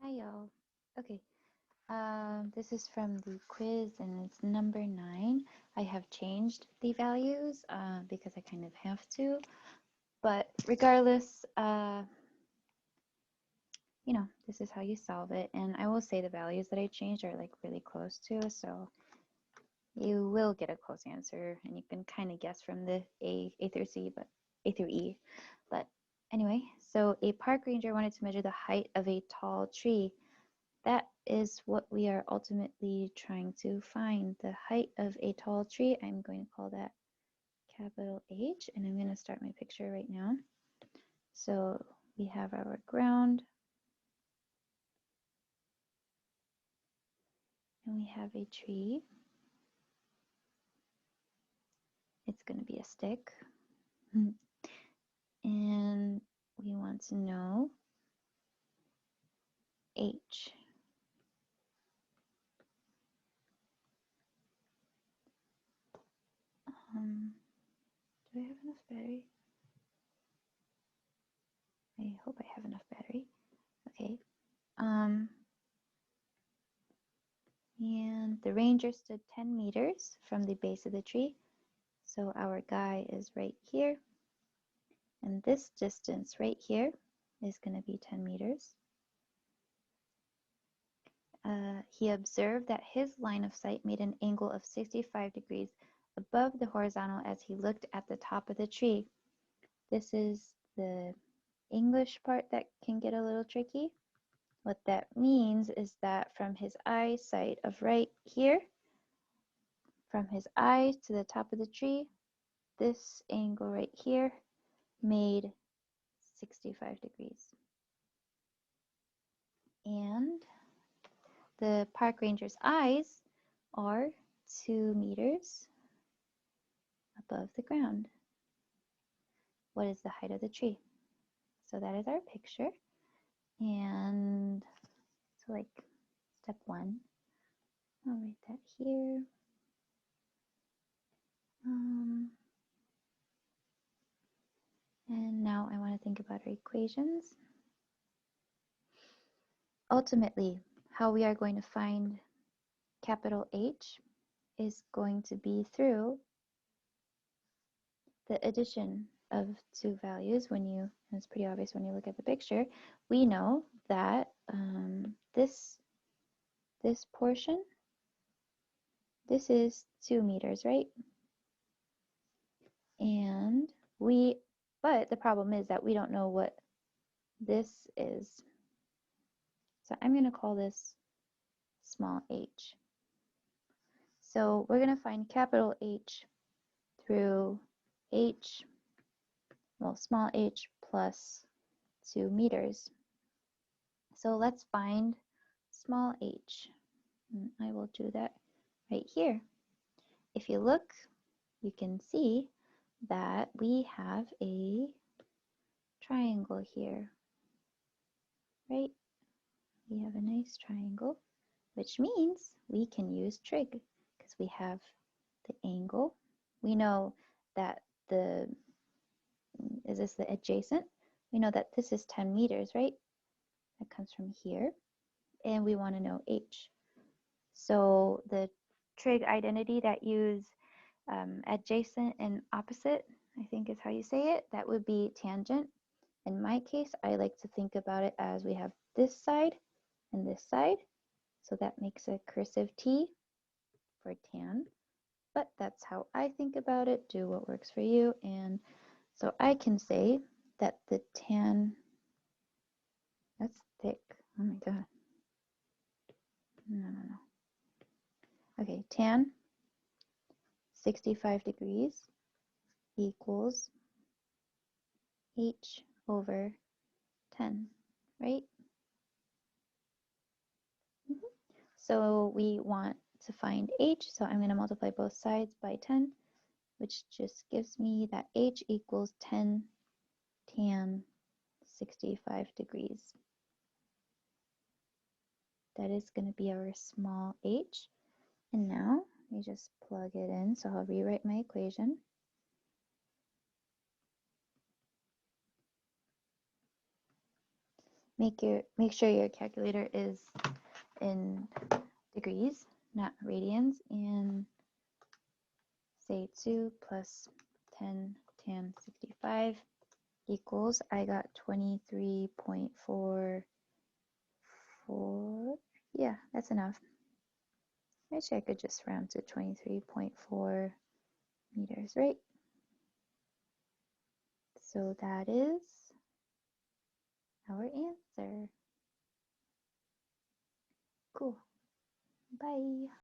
Hi y'all. Okay, this is from the quiz and it's number 9. I have changed the values because I kind of have to, but regardless, this is how you solve it. And I will say the values that I changed are like really close to, so you will get a close answer and you can kind of guess from the A through C, but A through E. But anyway, so a park ranger wanted to measure the height of a tall tree. That is what we are ultimately trying to find, the height of a tall tree. I'm going to call that capital H, and I'm going to start my picture right now. So we have our ground, and we have a tree. It's going to be a stick. And we want to know H. Do I have enough battery? I hope I have enough battery. Okay. And the ranger stood 10 meters from the base of the tree. So our guy is right here. And this distance right here is going to be 10 meters. He observed that his line of sight made an angle of 65 degrees above the horizontal as he looked at the top of the tree. This is the English part that can get a little tricky. What that means is that from his eyesight of right here, from his eye to the top of the tree, this angle right here made 65 degrees. And the park ranger's eyes are 2 meters above the ground. What is the height of the tree? So that is our picture. And so like step 1, I'll write that here. And now I want to think about our equations. Ultimately, how we are going to find capital H is going to be through the addition of two values. And it's pretty obvious when you look at the picture, we know that this portion, this is 2 meters, right? But the problem is that we don't know what this is. So I'm going to call this small h. So we're going to find capital H through small h plus 2 meters. So let's find small h. And I will do that right here. If you look, you can see that we have a triangle here, right? We have a nice triangle, which means we can use trig because we have the angle. We know that is this the adjacent? We know that this is 10 meters, right? That comes from here. And we want to know h. So the trig identity that use adjacent and opposite, I think is how you say it, that would be tangent. In my case, I like to think about it as we have this side and this side. So that makes a cursive T for tan. But that's how I think about it. Do what works for you. And so I can say that the tan, that's thick. Oh my God. No. Okay, tan 65 degrees equals h over 10, right? So we want to find h, so I'm going to multiply both sides by 10, which just gives me that h equals 10 tan 65 degrees. That is going to be our small h. And now we just plug it in. So I'll rewrite my equation. make sure your calculator is in degrees, not radians, and say 2 plus 10 tan 65 equals, I got 23.44. Yeah, that's enough. Actually, I could just round to 23.4 meters, right? So that is our answer. Cool. Bye.